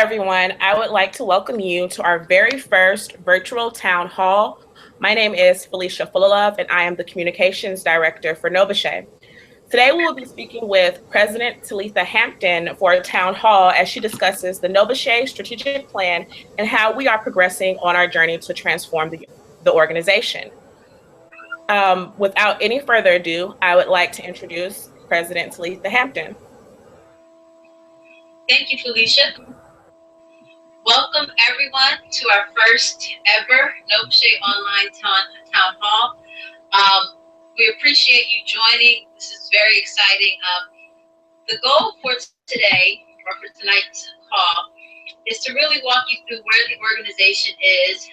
everyone. I would like to welcome you to our very first virtual town hall. My name is Felicia Fullalove, and I am the Communications Director for NOBCCchE. Today, we will be speaking with President Talitha Hampton for a town hall as she discusses the NOBCCchE strategic plan and how we are progressing on our journey to transform the organization. Without any further ado, I would like to introduce President Talitha Hampton. Thank you, Felicia. Welcome, everyone, to our first ever NOBCCchE online town hall. We appreciate you joining. This is very exciting. The goal for today, or for tonight's call, is to really walk you through where the organization is.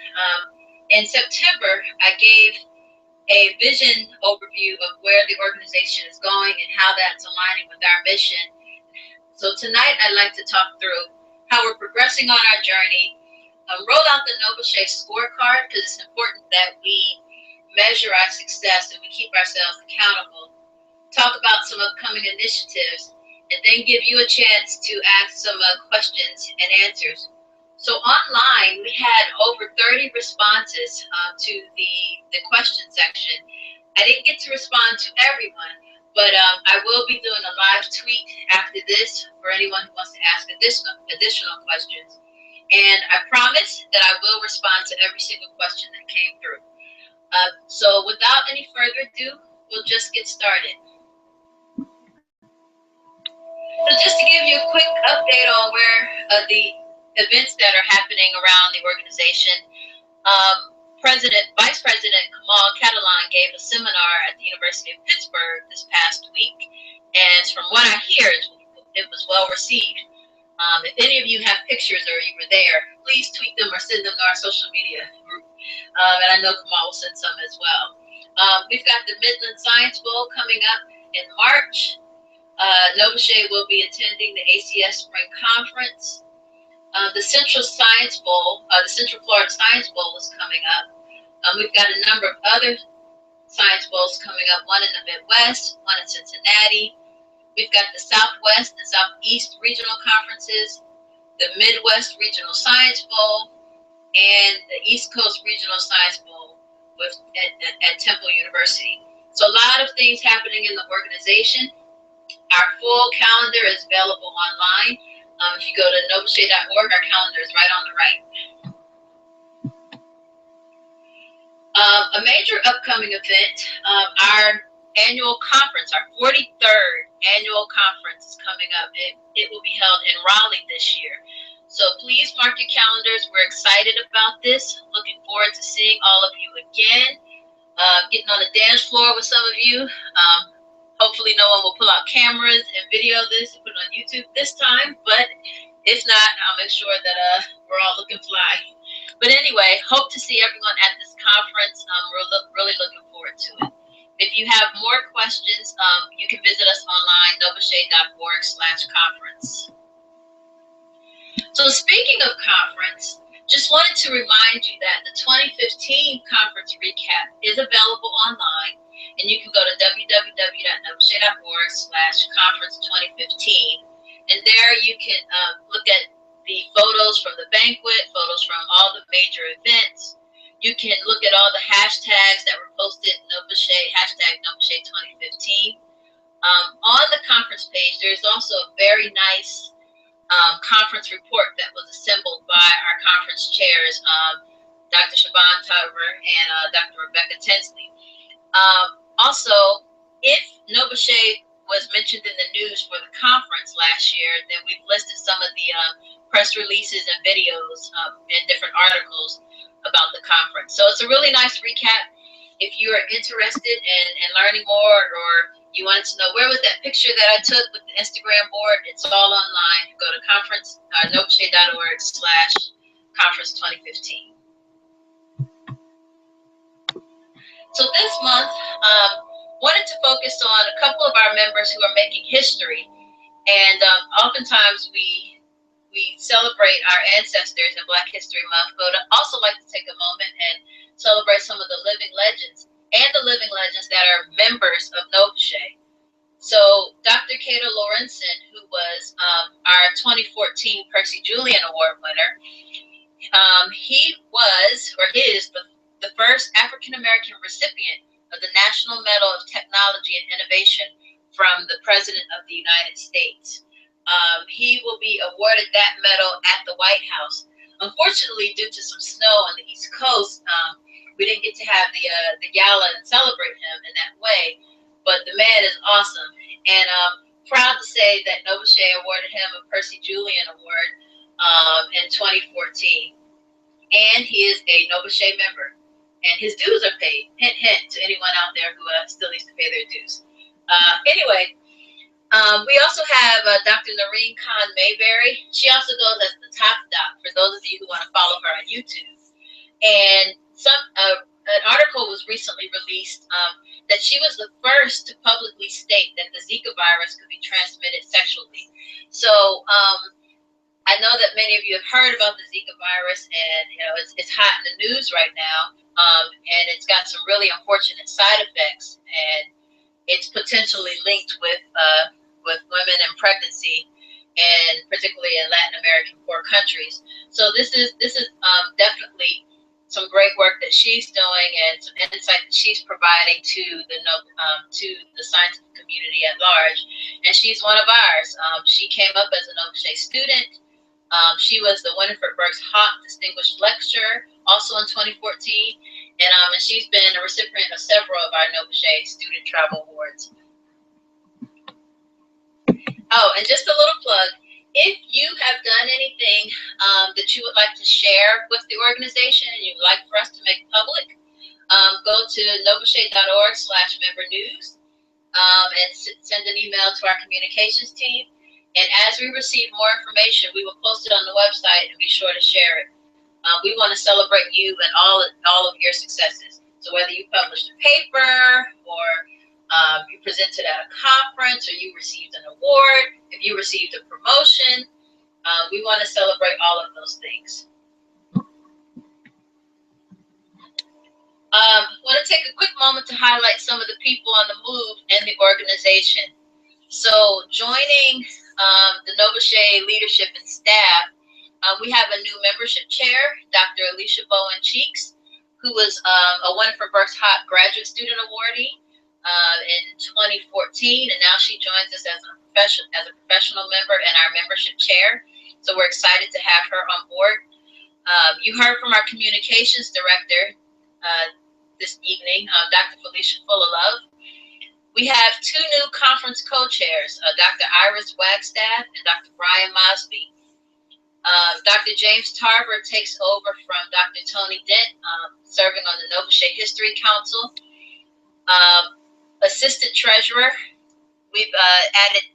In September, I gave a vision overview of where the organization is going and how that's aligning with our mission. So tonight, I'd like to talk through how we're progressing on our journey, roll out the NOBCCchE scorecard, because it's important that we measure our success and we keep ourselves accountable, talk about some upcoming initiatives, and then give you a chance to ask some questions and answers. So online, we had over 30 responses to the question section. I didn't get to respond to everyone, but I will be doing a live tweet after this for anyone who wants to ask additional questions. And I promise that I will respond to every single question that came through. So without any further ado, we'll just get started. So just to give you a quick update on where the events that are happening around the organization, Vice President Kamal Catalan gave a seminar at the University of Pittsburgh this past week, and from what I hear, it was well received. If any of you have pictures or you were there, please tweet them or send them to our social media group, and I know Kamal will send some as well. We've got the Midland Science Bowl coming up in March. NOBCCchE will be attending the ACS Spring Conference. The Central Science Bowl, the Central Florida Science Bowl is coming up. We've got a number of other Science Bowls coming up, one in the Midwest, one in Cincinnati. We've got the Southwest and Southeast Regional Conferences, the Midwest Regional Science Bowl, and the East Coast Regional Science Bowl at Temple University. So a lot of things happening in the organization. Our full calendar is available online. If you go to NOBCCchE.org, our calendar is right on the right. A major upcoming event, our annual conference, our 43rd annual conference is coming up. It will be held in Raleigh this year. So please mark your calendars. We're excited about this. Looking forward to seeing all of you again. Getting on the dance floor with some of you. Hopefully no one will pull out cameras and video this and put it on YouTube this time, but if not, I'll make sure that we're all looking fly. But anyway, hope to see everyone at this conference. We're really looking forward to it. If you have more questions, you can visit us online, NOBCCchE.org/conference. So speaking of conference, just wanted to remind you that the 2015 conference recap is available online, and you can go to www.nobcccchE.org/conference2015. And there you can look at the photos from the banquet, photos from all the major events. You can look at all the hashtags that were posted in NOBCCchE, #NOBCCchE2015. On the conference page, there's also a very nice conference report that was assembled by our conference chairs, Dr. Siobhan Tuber and Dr. Rebecca Tinsley. Also, if NOBCCchE was mentioned in the news for the conference last year, then we've listed some of the press releases and videos and different articles about the conference. So it's a really nice recap. If you are interested in learning more, or you wanted to know where was that picture that I took with the Instagram board, it's all online. Go to NOBCCchE.org/conference2015. So this month, wanted to focus on a couple of our members who are making history. And oftentimes we celebrate our ancestors in Black History Month, but I'd also like to take a moment and celebrate some of the living legends and the living legends that are members of NOBCCchE. So Dr. Kata Lorenzen, who was our 2014 Percy Julian Award winner. He was, or is, the first African-American recipient of the National Medal of Technology and Innovation from the President of the United States. He will be awarded that medal at the White House. Unfortunately, due to some snow on the East Coast, we didn't get to have the gala and celebrate him in that way, but the man is awesome. And proud to say that NOBCChE awarded him a Percy Julian Award in 2014. And he is a NOBCChE member. And his dues are paid. Hint, hint to anyone out there who still needs to pay their dues. Anyway, we also have Dr. Noreen Khan Mayberry. She also goes as the top doc for those of you who want to follow her on YouTube. And an article was recently released that she was the first to publicly state that the Zika virus could be transmitted sexually. So I know that many of you have heard about the Zika virus, and it's hot in the news right now, and it's got some really unfortunate side effects, and it's potentially linked with women and pregnancy, and particularly in Latin American poor countries. So this is definitely some great work that she's doing and some insight that she's providing to the scientific community at large. And she's one of ours. She came up as a NOBCChE student. She was the Winifred Burks Hawk Distinguished Lecturer, also in 2014, and she's been a recipient of several of our NOBCChE Student Travel Awards. Oh, and just a little plug, if you have done anything that you would like to share with the organization and you'd like for us to make public, go to nobcche.org/member-news and send an email to our communications team. And as we receive more information, we will post it on the website and be sure to share it. We want to celebrate you and all of your successes. So whether you published a paper, or you presented at a conference, or you received an award, if you received a promotion, we want to celebrate all of those things. I want to take a quick moment to highlight some of the people on the move in the organization. So joining the NOBCChE leadership and staff, we have a new membership chair, Dr. Alicia Bowen Cheeks, who was a Winifred Burks Hawk Graduate Student Awardee in 2014, and now she joins us as a professional member and our membership chair. So we're excited to have her on board. You heard from our communications director this evening, Dr. Felicia Fullilove. We have two new conference co-chairs, Dr. Iris Wagstaff and Dr. Brian Mosby. Dr. James Tarver takes over from Dr. Tony Dent, serving on the NOBCChE History Council. Assistant Treasurer, we've added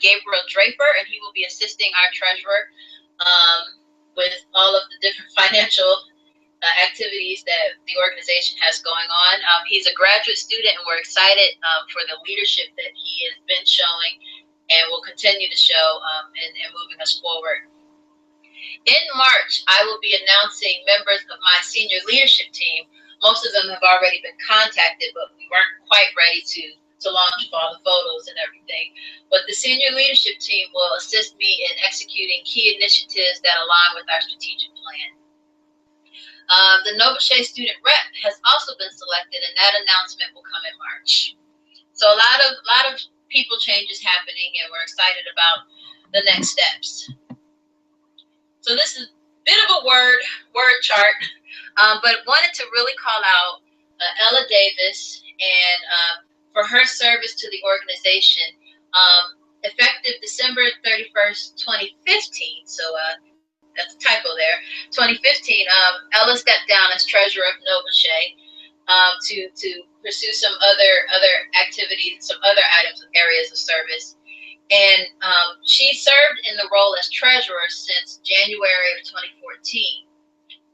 Gabriel Draper, and he will be assisting our treasurer with all of the different financial activities that the organization has going on. He's a graduate student, and we're excited for the leadership that he has been showing and will continue to show and moving us forward. In March, I will be announcing members of my senior leadership team. Most of them have already been contacted, but we weren't quite ready to launch with all the photos and everything. But the senior leadership team will assist me in executing key initiatives that align with our strategic plan. The NOBCChE student rep has also been selected, and that announcement will come in March. So a lot of people changes happening, and we're excited about the next steps. So this is a bit of a word chart, but wanted to really call out Ella Davis and for her service to the organization, effective December 31st, 2015. So that's a typo there. 2015. Ella stepped down as treasurer of NOBCChE to pursue some other activities, some other areas of service. And she served in the role as treasurer since January of 2014.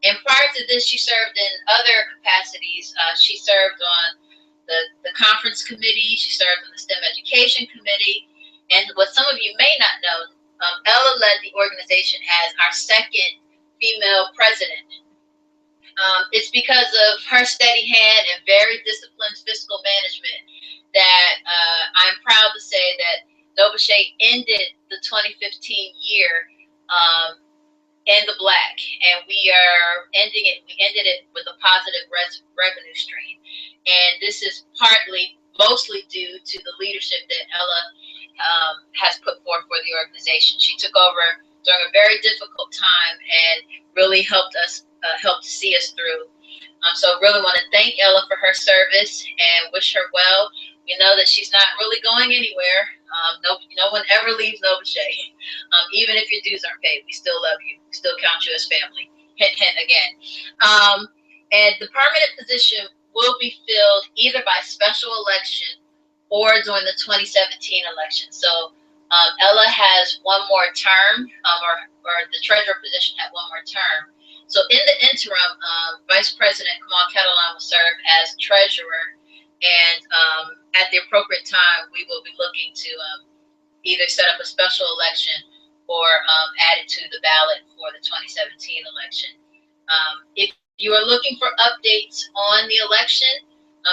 And prior to this, she served in other capacities. She served on the conference committee. She served on the STEM education committee. And what some of you may not know, Ella led the organization as our second female president. It's because of her steady hand and very disciplined fiscal management that I'm proud to say that NOBCChE ended the 2015 year in the black, and we are ending it. We ended it with a positive revenue stream, and this is mostly due to the leadership that Ella has put forth for the organization. She took over during a very difficult time and really helped see us through. So really want to thank Ella for her service and wish her well. We know that she's not really going anywhere. No one ever leaves NOBCChE. Even if your dues aren't paid, we still love you. We still count you as family. Hint, hint again. And the permanent position will be filled either by special election or during the 2017 election. So Ella has one more term, or the treasurer position had one more term. So in the interim, Vice President Kamal Catalan will serve as treasurer, and at the appropriate time, we will be looking to either set up a special election or add it to the ballot for the 2017 election. If you are looking for updates on the election,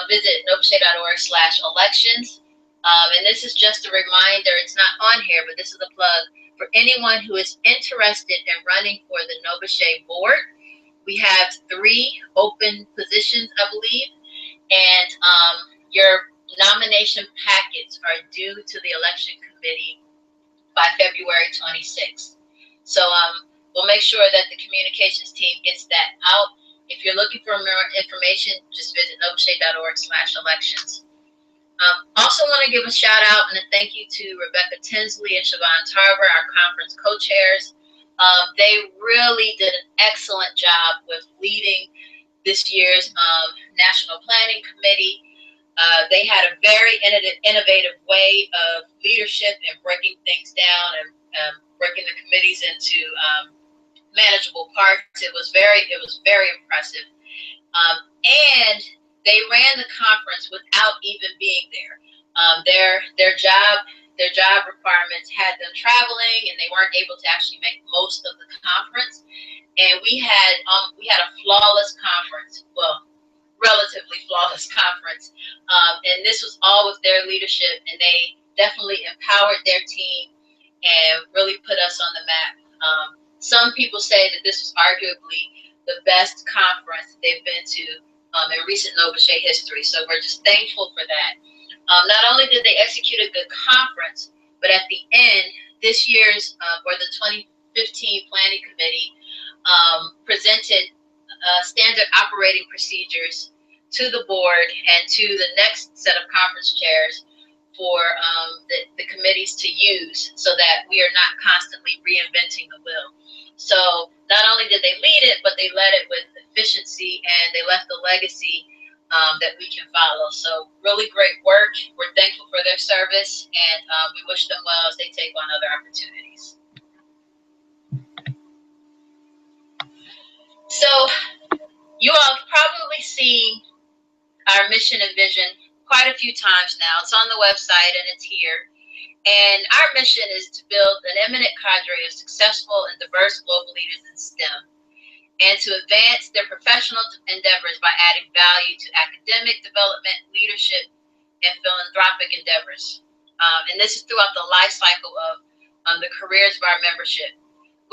visit NOBCChE.org/elections. And this is just a reminder, it's not on here, but this is a plug for anyone who is interested in running for the NOBCChE board. We have 3 open positions, I believe, and your nomination packets are due to the election committee by February 26th. So we'll make sure that the communications team gets that out. If you're looking for more information, just visit NOBCChE.org/elections. Also want to give a shout out and a thank you to Rebecca Tinsley and Siobhan Tarver, our conference co-chairs. They really did an excellent job with leading this year's National Planning Committee. They had a very innovative way of leadership and breaking things down and breaking the committees into manageable parts. It was very impressive. And they ran the conference without even being there. Their job requirements had them traveling, and they weren't able to actually make most of the conference. And we had a flawless conference. Well, relatively flawless conference. And this was all with their leadership, and they definitely empowered their team and really put us on the map. Some people say that this was arguably the best conference they've been to in recent NOBCChE history. So we're just thankful for that. Not only did they execute a good conference, but at the end, this year's or the 2015 Planning Committee presented standard operating procedures to the board and to the next set of conference chairs for the committees to use, so that we are not constantly reinventing the wheel. So not only did they lead it, but they led it with efficiency, and they left a legacy that we can follow. So really great work. We're thankful for their service, and we wish them well as they take on other opportunities. So you all have probably seen our mission and vision quite a few times now. It's on the website and it's here. And our mission is to build an eminent cadre of successful and diverse global leaders in STEM, and to advance their professional endeavors by adding value to academic development, leadership, and philanthropic endeavors. And this is throughout the life cycle of the careers of our membership.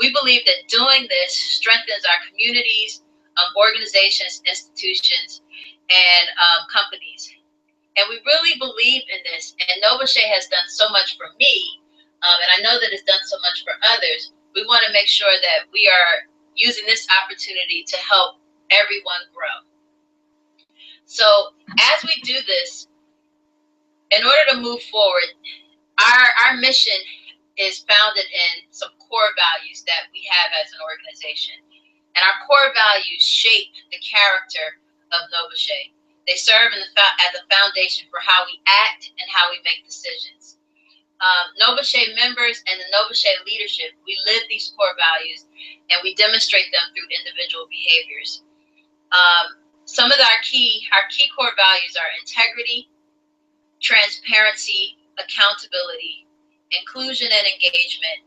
We believe that doing this strengthens our communities, organizations, institutions, and companies. And we really believe in this. And NOBCChE has done so much for me, and I know that it's done so much for others. We want to make sure that we are using this opportunity to help everyone grow. So as we do this, in order to move forward, our mission is founded in some core values that we have as an organization. And our core values shape the character of NOBCChE. They serve as a foundation for how we act and how we make decisions. NOBCChE members and the NOBCChE leadership, we live these core values and we demonstrate them through individual behaviors. Some of our key core values are integrity, transparency, accountability, inclusion and engagement,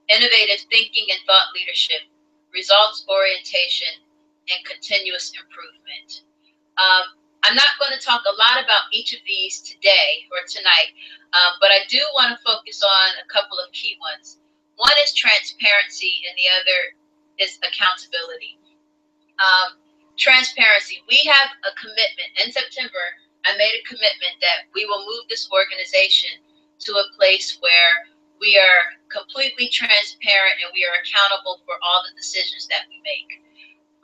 innovative thinking and thought leadership, results orientation, and continuous improvement. I'm not going to talk a lot about each of these today or tonight, but I do want to focus on a couple of key ones. One is transparency, and the other is accountability. Transparency. We have a commitment. In September, I made a commitment that we will move this organization to a place where we are completely transparent and we are accountable for all the decisions that we make.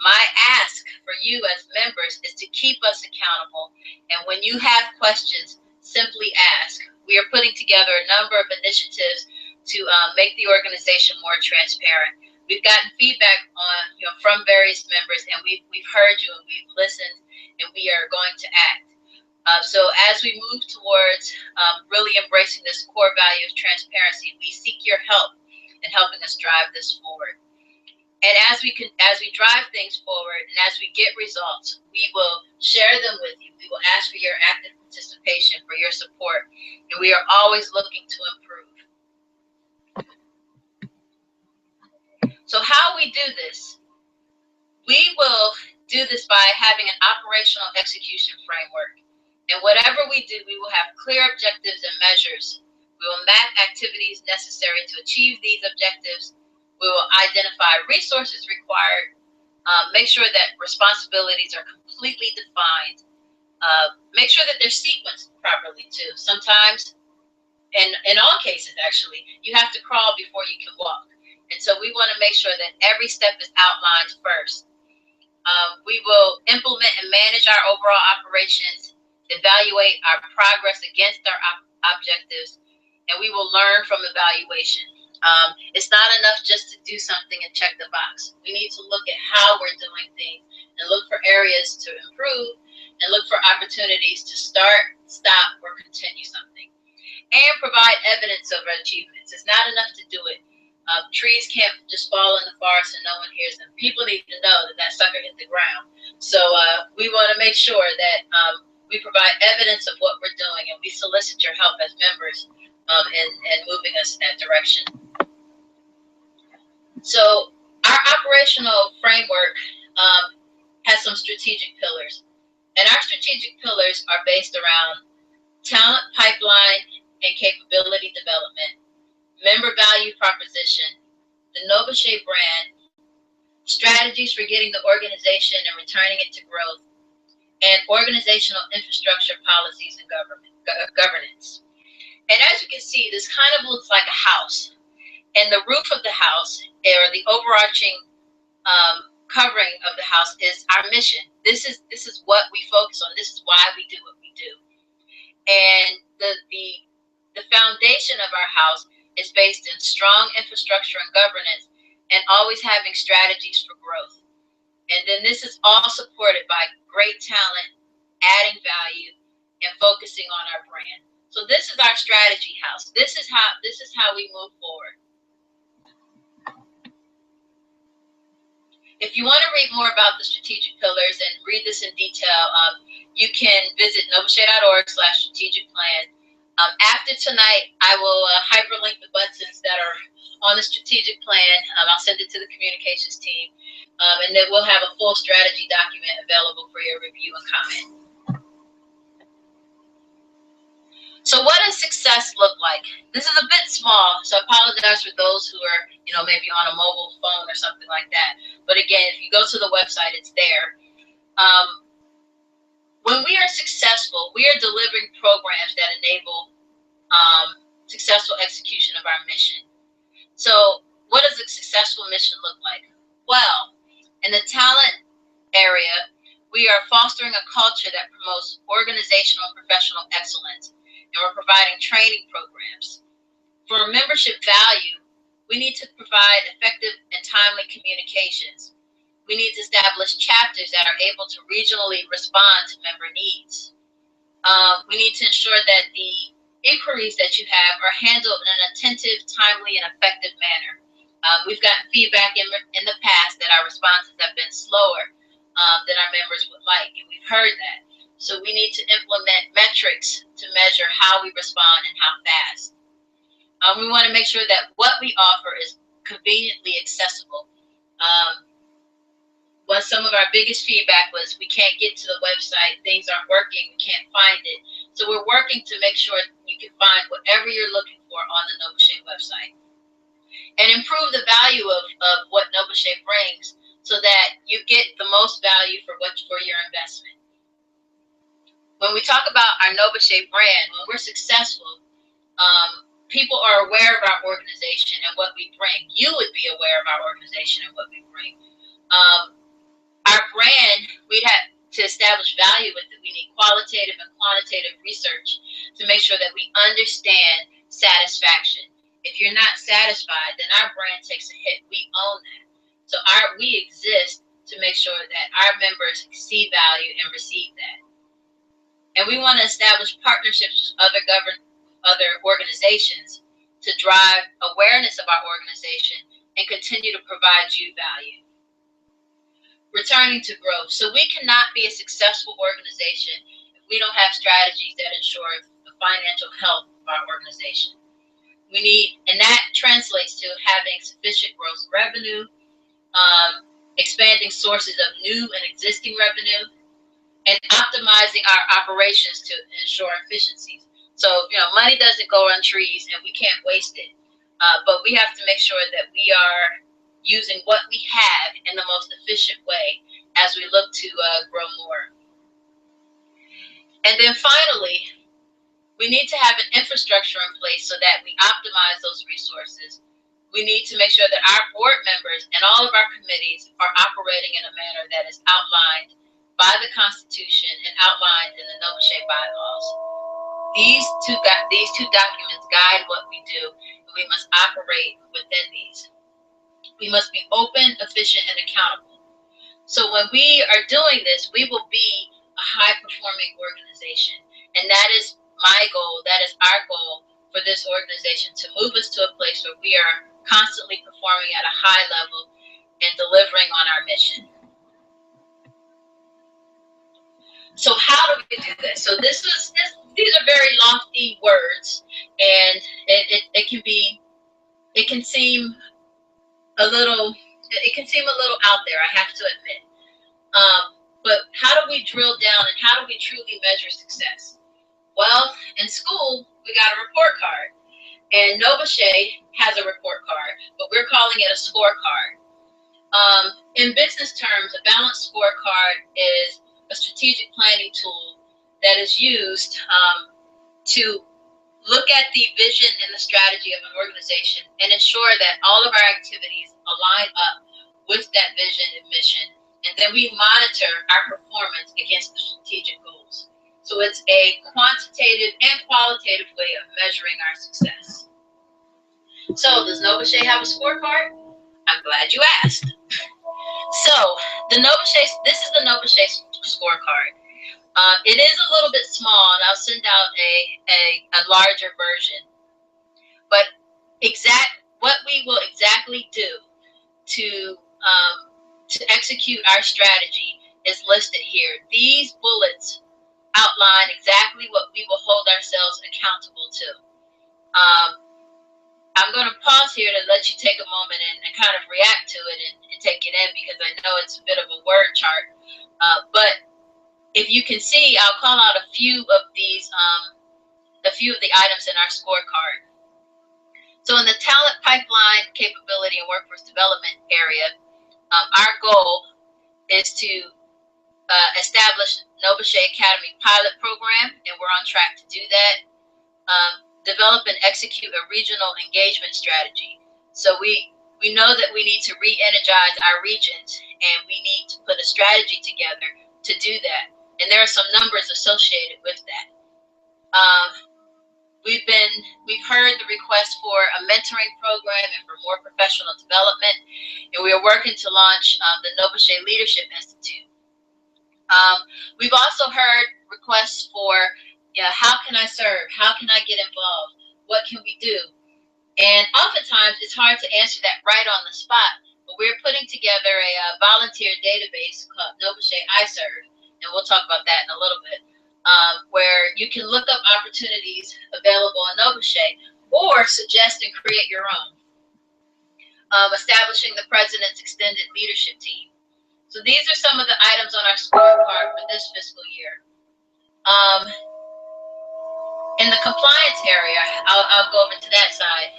My ask for you as members is to keep us accountable. And when you have questions, simply ask. We are putting together a number of initiatives to make the organization more transparent. We've gotten feedback from various members, and we've heard you and we've listened, and we are going to act. So as we move towards really embracing this core value of transparency, we seek your help in helping us drive this forward. And as we drive things forward and as we get results, we will share them with you. We will ask for your active participation, for your support, and we are always looking to improve. So how we do this? We will do this by having an operational execution framework. And whatever we do, we will have clear objectives and measures. We will map activities necessary to achieve these objectives. We will identify resources required, make sure that responsibilities are completely defined, make sure that they're sequenced properly too. Sometimes, and in all cases actually, you have to crawl before you can walk. And so we want to make sure that every step is outlined first. We will implement and manage our overall operations, evaluate our progress against our objectives, and we will learn from evaluation. It's not enough just to do something and check the box. We need to look at how we're doing things and look for areas to improve and look for opportunities to start, stop, or continue something. And provide evidence of our achievements. It's not enough to do it. Trees can't just fall in the forest and no one hears them. People need to know that that sucker hit the ground. So we want to make sure that we provide evidence of what we're doing, and we solicit your help as members in moving us in that direction. So our operational framework has some strategic pillars. And our strategic pillars are based around talent pipeline and capability development, member value proposition, the NOBCChE brand, strategies for getting the organization and returning it to growth, and organizational infrastructure policies and governance. And as you can see, this kind of looks like a house. And the roof of the house, or the overarching covering of the house, is our mission. This is what we focus on. This is why we do what we do. And the foundation of our house is based in strong infrastructure and governance, and always having strategies for growth. And then this is all supported by great talent, adding value, and focusing on our brand. So this is our strategy house. This is how we move forward. If you want to read more about the strategic pillars and read this in detail, you can visit NOBCChE.org/strategic plan. After tonight, I will hyperlink the buttons that are on the strategic plan. I'll send it to the communications team, and then we'll have a full strategy document available for your review and comment. So what does success look like? This is a bit small, so I apologize for those who are, maybe on a mobile phone or something like that. But again, if you go to the website, it's there. When we are successful, we are delivering programs that enable successful execution of our mission. So what does a successful mission look like? Well, in the talent area, we are fostering a culture that promotes organizational and professional excellence, and we're providing training programs. For membership value, we need to provide effective and timely communications. We need to establish chapters that are able to regionally respond to member needs. We need to ensure that the inquiries that you have are handled in an attentive, timely, and effective manner. We've gotten feedback in the past that our responses have been slower than our members would like, and we've heard that. So we need to implement metrics to measure how we respond and how fast. We want to make sure that what we offer is conveniently accessible. Some of our biggest feedback was we can't get to the website, things aren't working, we can't find it. So we're working to make sure you can find whatever you're looking for on the NOBCChE website and improve the value of what NOBCChE brings so that you get the most value for your investment. When we talk about our NOBCChE brand, when we're successful, people are aware of our organization and what we bring. You would be aware of our organization and what we bring. Our brand, we have to establish value with it. We need qualitative and quantitative research to make sure that we understand satisfaction. If you're not satisfied, then our brand takes a hit. We own that. So we exist to make sure that our members see value and receive that. And we want to establish partnerships with other organizations to drive awareness of our organization and continue to provide you value. Returning to growth. So we cannot be a successful organization if we don't have strategies that ensure the financial health of our organization. We need, and that translates to having sufficient gross revenue, expanding sources of new and existing revenue, and optimizing our operations to ensure efficiencies. So, money doesn't grow on trees and we can't waste it. But we have to make sure that we are using what we have in the most efficient way as we look to grow more. And then finally, we need to have an infrastructure in place so that we optimize those resources. We need to make sure that our board members and all of our committees are operating in a manner that is outlined by the Constitution and outlined in the NOBCChE bylaws. These two documents guide what we do, and we must operate within these. We must be open, efficient, and accountable. So when we are doing this, we will be a high-performing organization. And that is my goal, that is our goal for this organization, to move us to a place where we are constantly performing at a high level and delivering on our mission. So how do we do this? So these are very lofty words, and it can seem a little out there, I have to admit. But how do we drill down and how do we truly measure success? Well, in school, we got a report card. And NOBCChE has a report card, but we're calling it a scorecard. In business terms, a balanced scorecard is a strategic planning tool that is used to look at the vision and the strategy of an organization and ensure that all of our activities align up with that vision and mission. And then we monitor our performance against the strategic goals. So it's a quantitative and qualitative way of measuring our success. So does NOBCChE have a scorecard? I'm glad you asked. So this is the NOBCChE scorecard. It is a little bit small, and I'll send out a larger version. But what we will exactly do to execute our strategy is listed here. These bullets outline exactly what we will hold ourselves accountable to. I'm going to pause here to let you take a moment and kind of react to it and take it in, because I know it's a bit of a word chart. But if you can see, I'll call out a few of the items in our scorecard. So in the talent pipeline, capability, and workforce development area, our goal is to establish NOBCChE Academy pilot program, and we're on track to do that. Develop and execute a regional engagement strategy. So we know that we need to re-energize our regions, and we need to put a strategy together to do that. And there are some numbers associated with that. We've heard the request for a mentoring program and for more professional development, and we are working to launch the NOBCChE Leadership Institute. We've also heard requests for, how can I serve? How can I get involved? What can we do? And oftentimes it's hard to answer that right on the spot, but we're putting together a volunteer database called NOBCChE I Serve, and we'll talk about that in a little bit, where you can look up opportunities available in NOBCChE or suggest and create your own. Establishing the President's Extended Leadership Team. So these are some of the items on our scorecard for this fiscal year. In the compliance area, I'll go over to that side.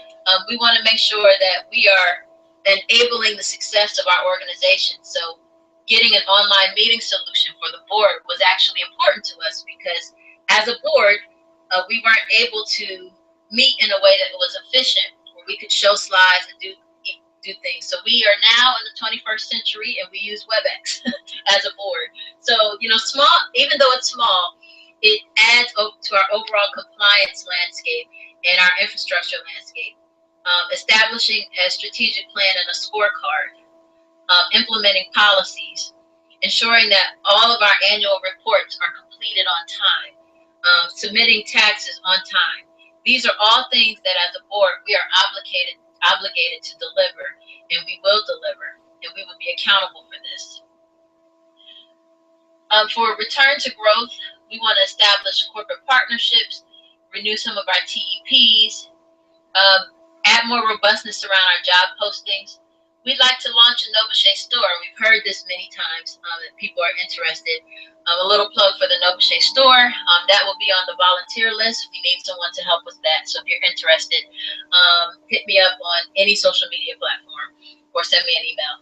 We want to make sure that we are enabling the success of our organization. So getting an online meeting solution for the board was actually important to us because as a board, we weren't able to meet in a way that was efficient, where we could show slides and do things. So we are now in the 21st century and we use WebEx as a board. So, small, even though it's small, it adds to our overall compliance landscape and our infrastructure landscape. Establishing a strategic plan and a scorecard, implementing policies, ensuring that all of our annual reports are completed on time, submitting taxes on time. These are all things that as a board we are obligated to deliver, and we will deliver, and we will be accountable for this. For return to growth, we want to establish corporate partnerships, renew some of our TEPs, add more robustness around our job postings. We'd like to launch a NOBCChE store. We've heard this many times that people are interested. A little plug for the NOBCChE store. That will be on the volunteer list. We need someone to help with that. So if you're interested, hit me up on any social media platform or send me an email.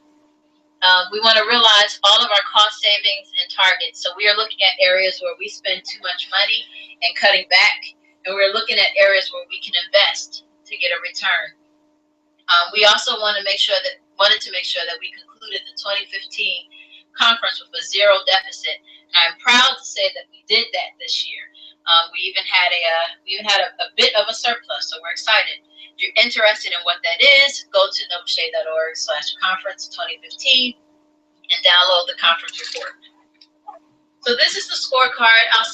We want to realize all of our cost savings and targets. So we are looking at areas where we spend too much money and cutting back. And we're looking at areas where we can invest to get a return. We also wanted to make sure that we concluded the 2015 conference with a zero deficit. And I'm proud to say that we did that this year. We even had a bit of a surplus, so we're excited. If you're interested in what that is, go to NOBCChE.org/conference 2015 and download the conference report. So this is the scorecard. I'll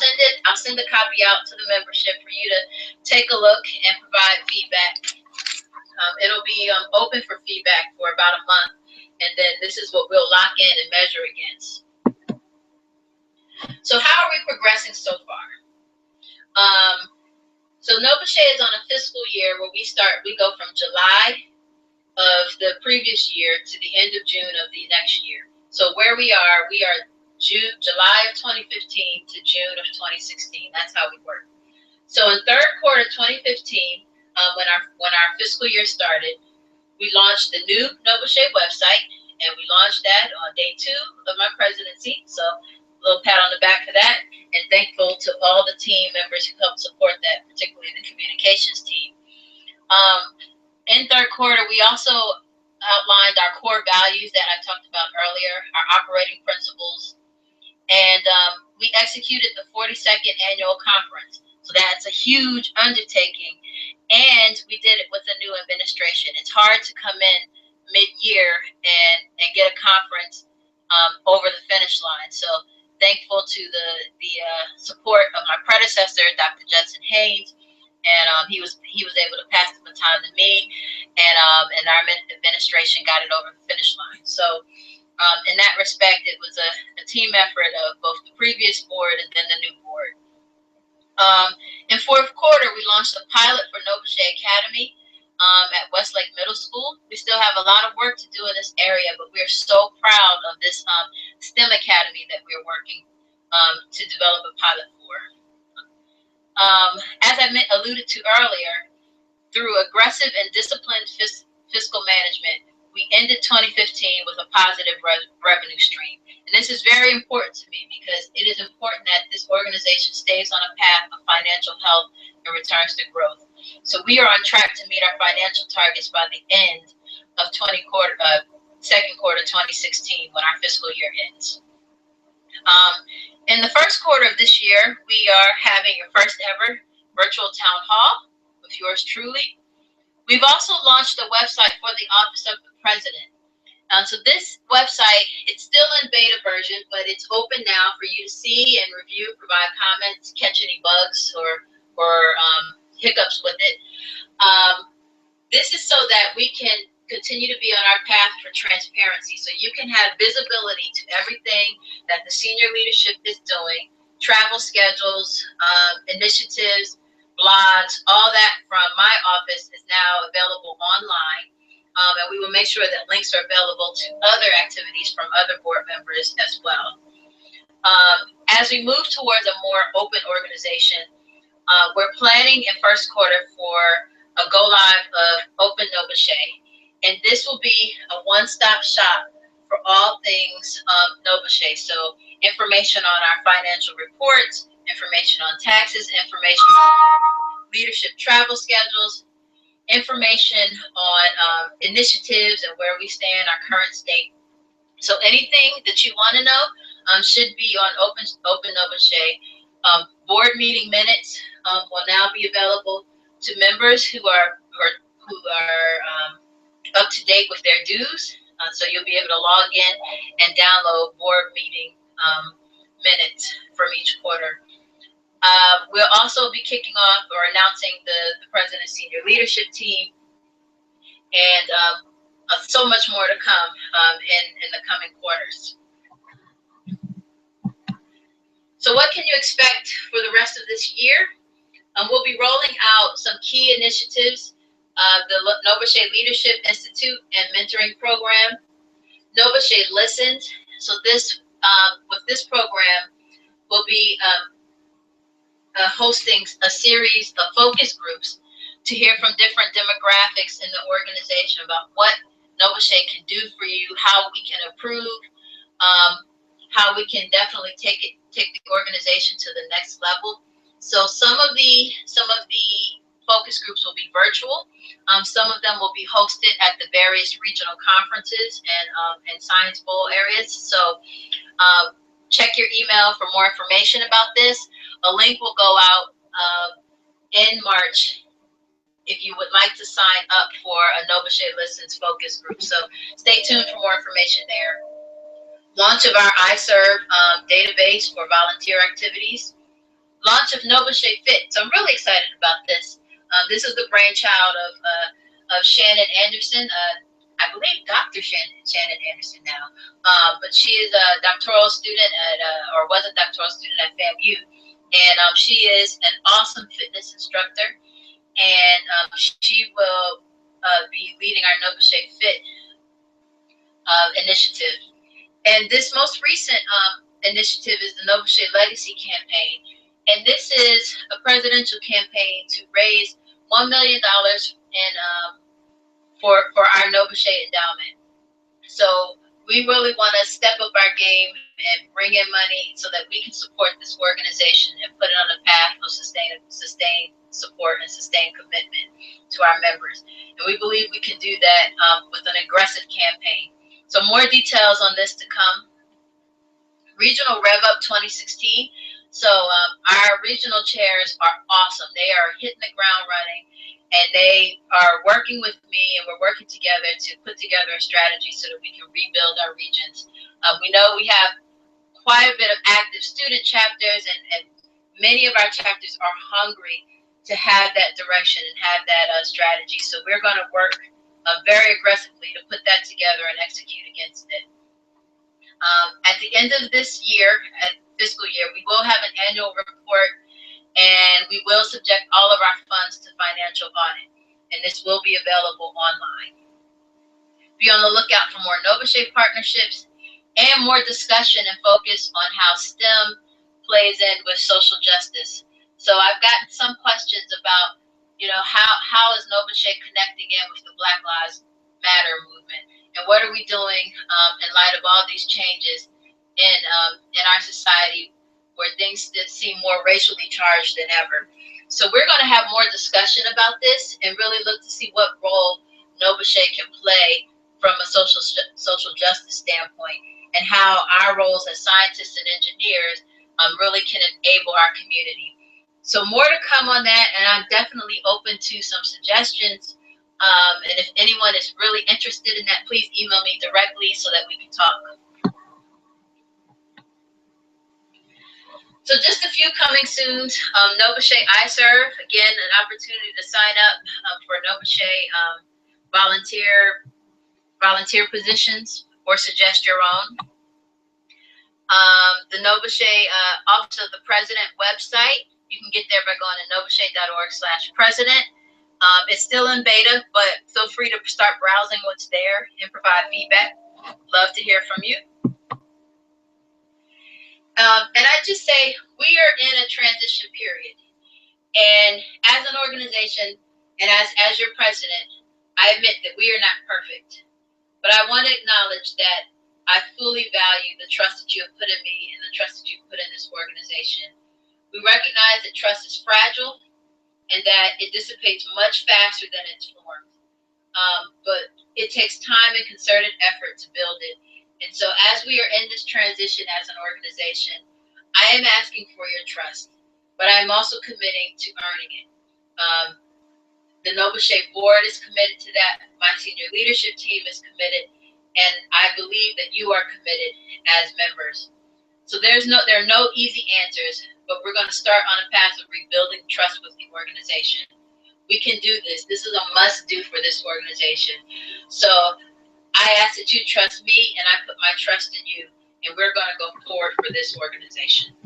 send a copy out to the membership for you to take a look and provide feedback. It'll be open for feedback for about a month, and then this is what we'll lock in and measure against. So how are we progressing so far? So NOBCChE is on a fiscal year where we go from July of the previous year to the end of June of the next year. So where we are July of 2015 to June of 2016. That's how we work. So in third quarter 2015, when our fiscal year started, we launched the new NOBCChE website, and we launched that on day 2 of my presidency. So a little pat on the back for that, and thankful to all the team members who helped support that, particularly the communications team. In third quarter, we also outlined our core values that I talked about earlier, our operating principles, and we executed the 42nd annual conference. So that's a huge undertaking, and we did it with a new administration. It's hard to come in mid-year and get a conference over the finish line. So thankful to the support of my predecessor, Dr. Judson Haynes, and he was able to pass the baton to me, and our administration got it over the finish line. So in that respect, it was a team effort of both the previous board and then the new board. In fourth quarter, we launched a pilot for NOBCChE Academy at Westlake Middle School. We still have a lot of work to do in this area, but we're so proud of this STEM Academy that we're working to develop a pilot for. As I alluded to earlier, through aggressive and disciplined fiscal management, we ended 2015 with a positive revenue stream. And this is very important to me because it is important that this organization stays on a path of financial health and returns to growth. So we are on track to meet our financial targets by the end of second quarter 2016, when our fiscal year ends. In the first quarter of this year, we are having a first ever virtual town hall with yours truly. We've also launched a website for the Office of the President. So this website, it's still in beta version, but it's open now for you to see and review, provide comments, catch any bugs or hiccups with it. This is so that we can continue to be on our path for transparency, so you can have visibility to everything that the senior leadership is doing, travel schedules, initiatives, blogs, all that from my office is now available online. And we will make sure that links are available to other activities from other board members as well. As we move towards a more open organization, we're planning in first quarter for a go live of Open NOBCChE. And this will be a one-stop shop for all things NOBCChE. So information on our financial reports, information on taxes, information on leadership travel schedules, information on initiatives and where we stand, our current state. So anything that you want to know should be on Open NOBCChE. Board meeting minutes will now be available to members who are up to date with their dues. So you'll be able to log in and download board meeting minutes from each quarter. We'll also be kicking off or announcing the President's Senior Leadership Team, and so much more to come in the coming quarters. So what can you expect for the rest of this year? We'll be rolling out some key initiatives, the NOBCChE Leadership Institute and Mentoring Program. NOBCChE Listens. So this, with this program, we'll be hosting a series of focus groups to hear from different demographics in the organization about what NOBCChE can do for you, how we can improve, how we can definitely take the organization to the next level. So some of the focus groups will be virtual. Some of them will be hosted at the various regional conferences and Science Bowl areas. So check your email for more information about this. A link will go out in March if you would like to sign up for a NOBCChE Listens focus group. So stay tuned for more information there. Launch of our iServe database for volunteer activities. Launch of NOBCChE Fit. So I'm really excited about this. This is the brainchild of Shannon Anderson. I believe Dr. Shannon Anderson now, but she is a doctoral student or was a doctoral student at FAMU, and she is an awesome fitness instructor, and she will be leading our NOBCChE Fit initiative. And this most recent initiative is the NOBCChE Legacy Campaign, and this is a presidential campaign to raise $1 million for our NOBCChE endowment. So we really want to step up our game and bring in money so that we can support this organization and put it on a path of sustained support and sustained commitment to our members. And we believe we can do that with an aggressive campaign. So more details on this to come. Regional Rev Up 2016. So our regional chairs are awesome. They are hitting the ground running, and they are working with me, and we're working together to put together a strategy so that we can rebuild our regions. We know we have quite a bit of active student chapters, and many of our chapters are hungry to have that direction and have that strategy. So we're going to work very aggressively to put that together and execute against it. At the end of this year, fiscal year, we will have an annual report, and we will subject all of our funds to financial audit, and this will be available online. Be on the lookout for more NOBCChE partnerships and more discussion and focus on how STEM plays in with social justice. So I've gotten some questions about, how is NOBCChE connecting in with the Black Lives Matter movement, and what are we doing in light of all these changes in our society where things seem more racially charged than ever. So we're going to have more discussion about this and really look to see what role NOBCChE can play from a social justice standpoint, and how our roles as scientists and engineers really can enable our community. So more to come on that, and I'm definitely open to some suggestions. And if anyone is really interested in that, please email me directly so that we can talk. So just a few coming soon. NOBCChE iServe, again, an opportunity to sign up for NOBCChE volunteer positions or suggest your own. The NOBCChE Office of the President website, you can get there by going to nobcce.org/president. It's still in beta, but feel free to start browsing what's there and provide feedback. Love to hear from you. And I just say we are in a transition period. And as an organization and as your president, I admit that we are not perfect. But I want to acknowledge that I fully value the trust that you have put in me and the trust that you put in this organization. We recognize that trust is fragile and that it dissipates much faster than it's formed. But it takes time and concerted effort to build it. And so as we are in this transition as an organization, I am asking for your trust, but I am also committing to earning it. The NOBCChE board is committed to that. My senior leadership team is committed, and I believe that you are committed as members. So there are no easy answers, but we're going to start on a path of rebuilding trust with the organization. We can do this. This is a must-do for this organization. So I ask that you trust me, and I put my trust in you, and we're going to go forward for this organization.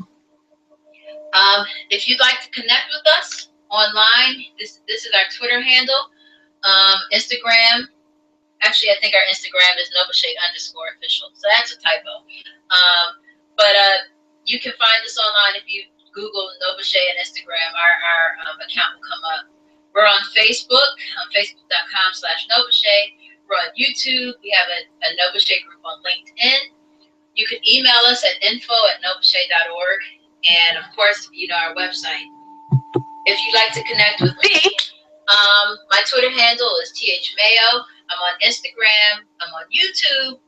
If you'd like to connect with us online, this is our Twitter handle, Instagram. Actually, I think our Instagram is NOBCChE_official, so that's a typo. But you can find us online if you Google NOBCChE and Instagram. Our account will come up. We're on Facebook, on facebook.com/NOBCChE. We're on YouTube. We have a NOBCChE group on LinkedIn. You can email us at info@nobcche.org. And of course, our website. If you'd like to connect with me, my Twitter handle is thmayo. I'm on Instagram. I'm on YouTube.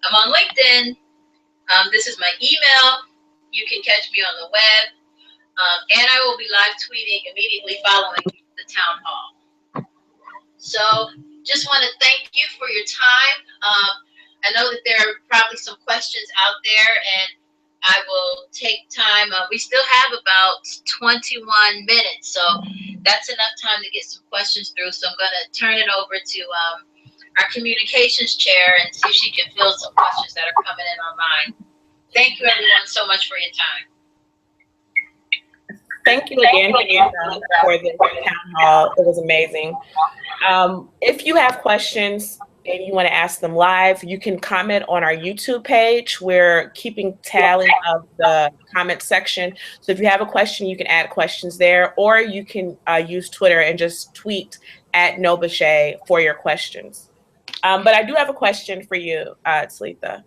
I'm on LinkedIn. This is my email. You can catch me on the web. And I will be live tweeting immediately following the town hall. So just want to thank you for your time. I know that there are probably some questions out there, and I will take time. We still have about 21 minutes, so that's enough time to get some questions through. So I'm going to turn it over to our communications chair and see if she can field some questions that are coming in online. Thank you, everyone, so much for your time. Thank you again for the town hall. It was amazing. If you have questions and you want to ask them live, you can comment on our YouTube page. We're keeping tally of the comment section. So if you have a question, you can add questions there, or you can use Twitter and just tweet at NOBCChE for your questions. But I do have a question for you, Talitha.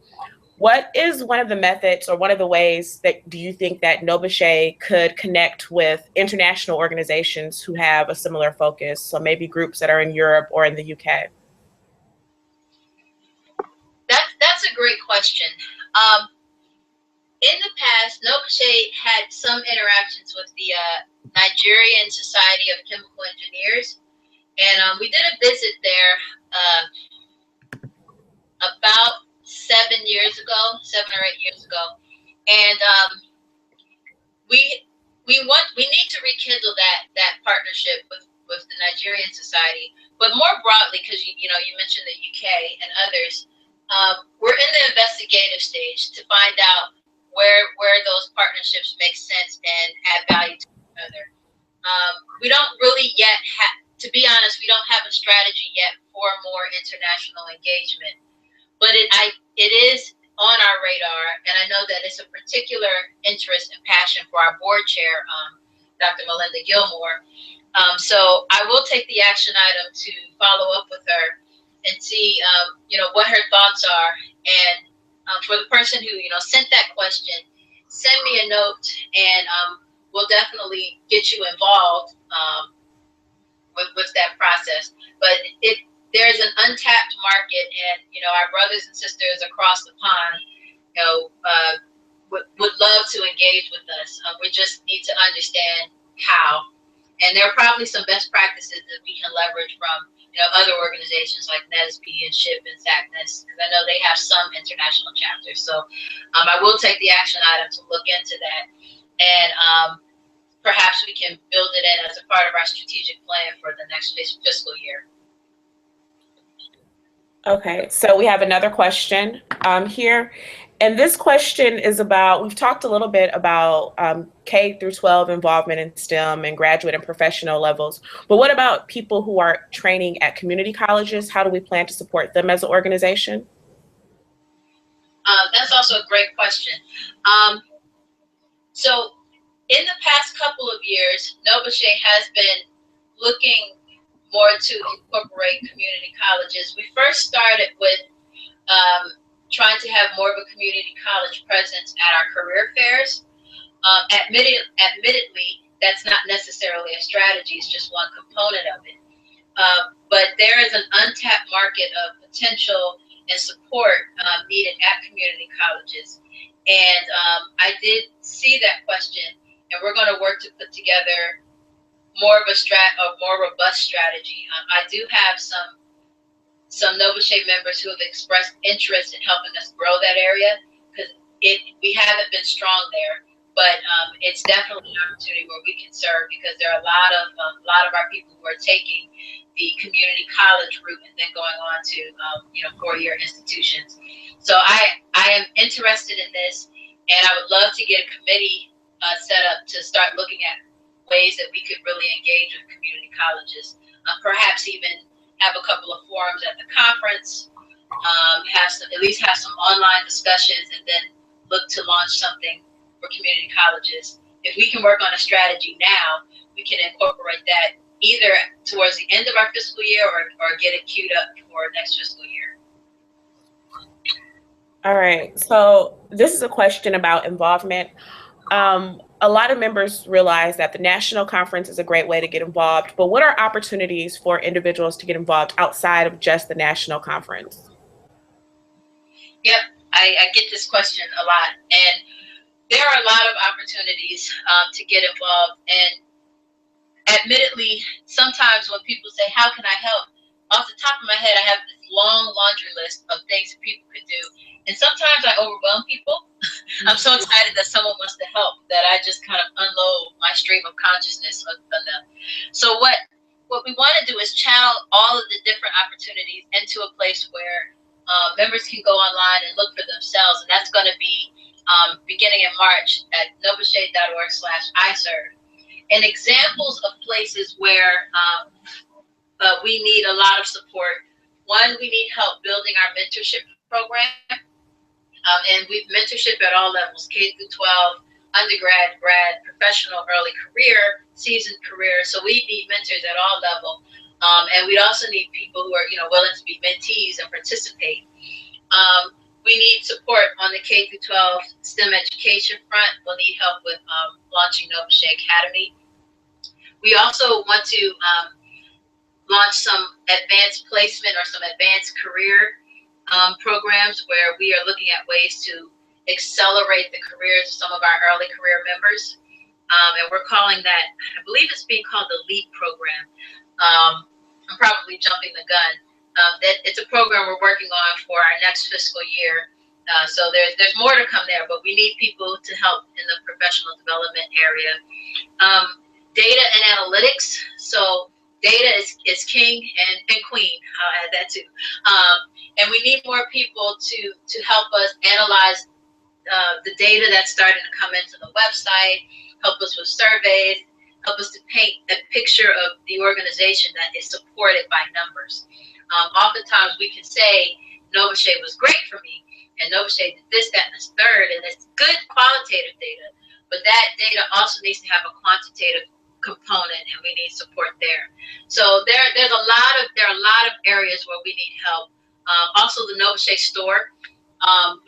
What is one of the methods or one of the ways that do you think that NOBCChE could connect with international organizations who have a similar focus? So maybe groups that are in Europe or in the UK? That's a great question. In the past, NOBCChE had some interactions with the Nigerian Society of Chemical Engineers, and we did a visit there about 7 or 8 years ago, and we need to rekindle that partnership with the Nigerian Society, but more broadly, because you mentioned the UK and others. We're in the investigative stage to find out where those partnerships make sense and add value to each other. We don't really yet have, to be honest, we don't have a strategy yet for more international engagement, but it is on our radar, and I know that it's a particular interest and passion for our board chair, Dr. Melinda Gilmore. So I will take the action item to follow up with her and see, what her thoughts are. And for the person who, sent that question, send me a note, and we'll definitely get you involved with that process. But there's an untapped market, and our brothers and sisters across the pond, would love to engage with us. We just need to understand how. And there are probably some best practices that we can leverage from other organizations like NESB and SHIP and SACNIS, because I know they have some international chapters. So I will take the action item to look into that, and perhaps we can build it in as a part of our strategic plan for the next fiscal year. Okay, so we have another question here, And this question is about, we've talked a little bit about K through 12 involvement in STEM and graduate and professional levels, but what about people who are training at community colleges? How do we plan to support them as an organization? That's also a great question. So in the past couple of years, NOBCChE has been looking more to incorporate community colleges. We first started with trying to have more of a community college presence at our career fairs. Admittedly, that's not necessarily a strategy, it's just one component of it. But there is an untapped market of potential and support needed at community colleges. And I did see that question, and we're going to work to put together more of a more robust strategy. I do have some NOBCChE members who have expressed interest in helping us grow that area, because we haven't been strong there, but it's definitely an opportunity where we can serve, because there are a lot of our people who are taking the community college route and then going on to 4-year institutions. So I am interested in this, and I would love to get a committee set up to start looking at ways that we could really engage with community colleges. Perhaps even have a couple of forums at the conference, at least have some online discussions, and then look to launch something for community colleges. If we can work on a strategy now, we can incorporate that either towards the end of our fiscal year or get it queued up for next fiscal year. All right, so this is a question about involvement. A lot of members realize that the national conference is a great way to get involved, but what are opportunities for individuals to get involved outside of just the national conference? Yep, I get this question a lot, and there are a lot of opportunities to get involved. And admittedly, sometimes when people say, how can I help? Off the top of my head, I have this long laundry list of things that people could do. And sometimes I overwhelm people. I'm so excited that someone wants to help that I just kind of unload my stream of consciousness on them. So what we want to do is channel all of the different opportunities into a place where members can go online and look for themselves. And that's going to be beginning in March at nobcche.org/iserve. And examples of places where we need a lot of support. One, we need help building our mentorship program. And we've mentorship at all levels, K through 12, undergrad, grad, professional, early career, seasoned career. So we need mentors at all levels. And we also need people who are willing to be mentees and participate. We need support on the K through 12 STEM education front. We'll need help with launching NOBCChE Academy. We also want to launch some advanced placement or some advanced career programs where we are looking at ways to accelerate the careers of some of our early career members. And we're calling that, I believe it's being called the LEAP program. I'm probably jumping the gun. It's a program we're working on for our next fiscal year. So there's more to come there, but we need people to help in the professional development area. Data and analytics. So data is king and queen. I'll add that too. And we need more people to help us analyze the data that's starting to come into the website, help us with surveys, help us to paint a picture of the organization that is supported by numbers. Oftentimes we can say, NOBCChE was great for me, and NOBCChE did this, that, and this third, and it's good qualitative data, but that data also needs to have a quantitative component, and we need support there. So there are a lot of areas where we need help. Also the NOBCChE store,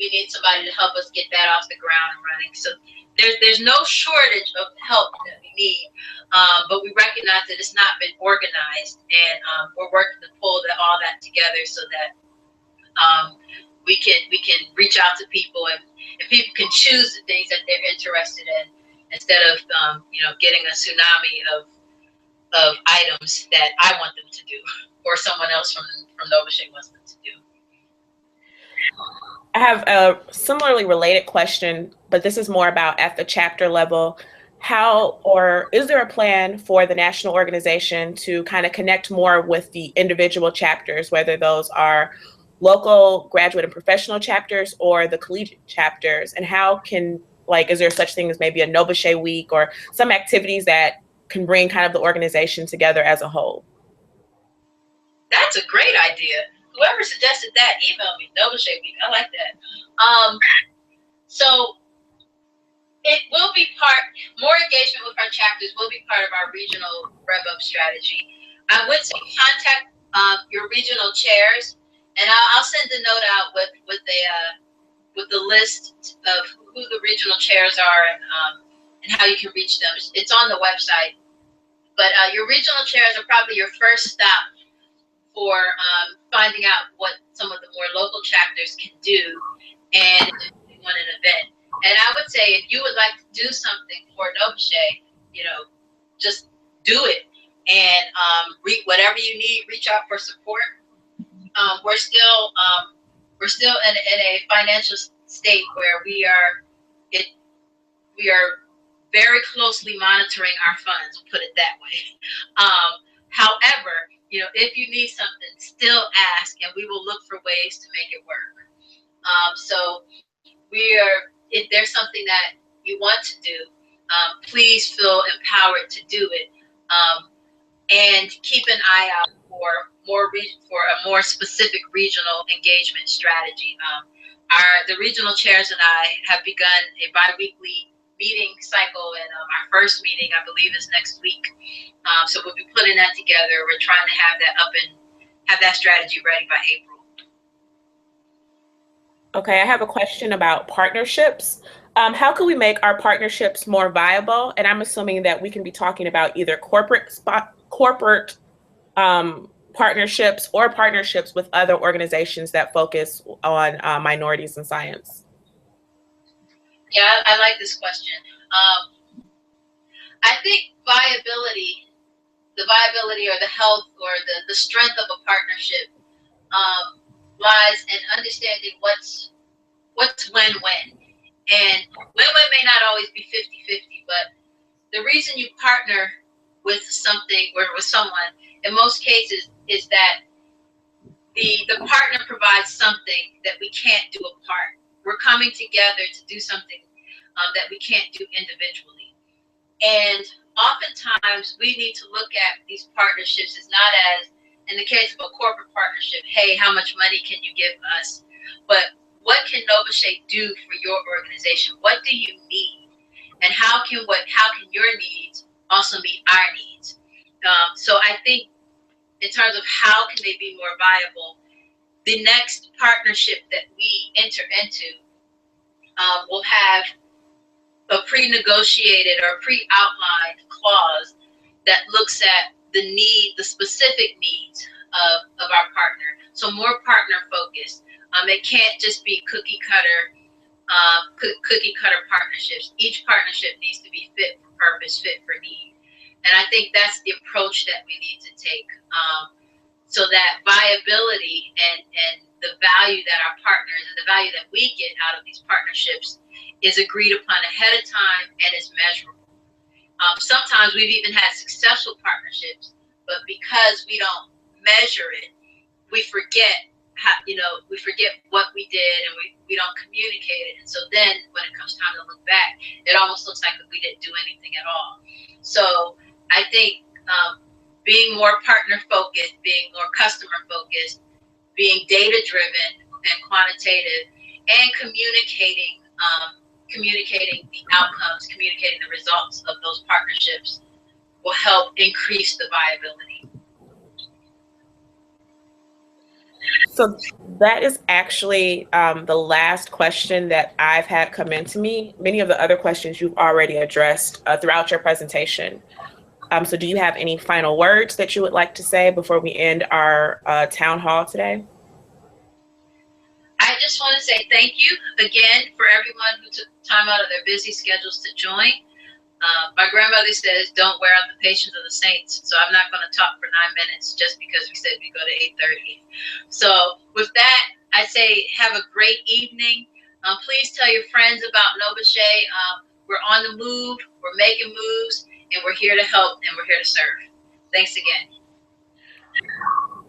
we need somebody to help us get that off the ground and running. So there's no shortage of help that we need, but we recognize that it's not been organized, and we're working to pull all that together so that we can reach out to people, and people can choose the things that they're interested in, instead of getting a tsunami of items that I want them to do, or someone else from NOBCChE wants them to do. I have a similarly related question, but this is more about at the chapter level. How, or is there a plan for the national organization to kind of connect more with the individual chapters, whether those are local graduate and professional chapters or the collegiate chapters? And how can, like, is there such thing as maybe a NOBCChE week or some activities that can bring kind of the organization together as a whole? That's a great idea. Whoever suggested that, email me. NOBCChE week. I like that. So it will be more engagement with our chapters will be part of our regional rev up strategy. I would say contact your regional chairs, and I'll send a note out with the list of who the regional chairs are and how you can reach them. It's on the website. But your regional chairs are probably your first stop for finding out what some of the more local chapters can do and if they want an event. And I would say if you would like to do something for NOBCChE, just do it. And whatever you need, reach out for support. We're still in a financial state where we are very closely monitoring our funds, put it that way. However, if you need something, still ask, and we will look for ways to make it work. So if there's something that you want to do, please feel empowered to do it, and keep an eye out for a more specific regional engagement strategy. The regional chairs and I have begun a bi-weekly meeting cycle, and our first meeting, I believe, is next week. So we'll be putting that together. We're trying to have that up and have that strategy ready by April. Okay, I have a question about partnerships. How can we make our partnerships more viable? And I'm assuming that we can be talking about either corporate partnerships or partnerships with other organizations that focus on minorities in science. Yeah, I like this question. I think the viability or the health or the strength of a partnership lies in understanding what's win-win. And win-win may not always be 50-50, but the reason you partner with something or with someone, in most cases, is that the partner provides something that we can't do apart. We're coming together to do something that we can't do individually. And oftentimes we need to look at these partnerships as not as, in the case of a corporate partnership, hey, how much money can you give us? But what can NOBCChE do for your organization? What do you need? And how can your needs also meet our needs? So I think in terms of how can they be more viable, the next partnership that we enter into will have a pre-negotiated or pre-outlined clause that looks at the specific needs of our partner. So more partner focused. It can't just be cookie cutter partnerships. Each partnership needs to be fit for purpose, fit for need. And I think that's the approach that we need to take, so that viability and the value that our partners and the value that we get out of these partnerships is agreed upon ahead of time and is measurable. Sometimes we've even had successful partnerships, but because we don't measure it, we forget what we did, and we don't communicate it. And so then when it comes time to look back, it almost looks like we didn't do anything at all. So I think being more partner focused, being more customer focused, being data driven and quantitative, and communicating the outcomes, communicating the results of those partnerships will help increase the viability. So that is actually the last question that I've had come into me. Many of the other questions you've already addressed throughout your presentation. So do you have any final words that you would like to say before we end our town hall today? I just want to say thank you again for everyone who took time out of their busy schedules to join. My grandmother says, don't wear out the patience of the saints. So I'm not going to talk for 9 minutes just because we said we go to 8:30. So with that, I say have a great evening. Please tell your friends about NOBCChE. We're on the move, we're making moves, and we're here to help, and we're here to serve. Thanks again.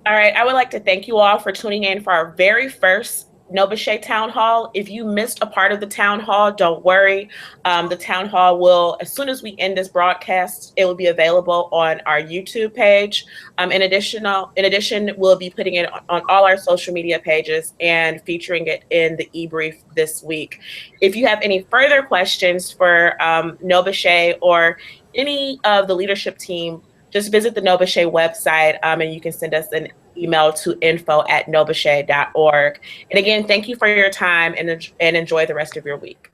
All right, I would like to thank you all for tuning in for our very first NOBCChE Town Hall. If you missed a part of the town hall, don't worry. The town hall will, as soon as we end this broadcast, it will be available on our YouTube page. In addition, we'll be putting it on all our social media pages and featuring it in the e-brief this week. If you have any further questions for NOBCChE or any of the leadership team, just visit the NOBCChE website and you can send us an email to info@nobcche.org. And again, thank you for your time and enjoy the rest of your week.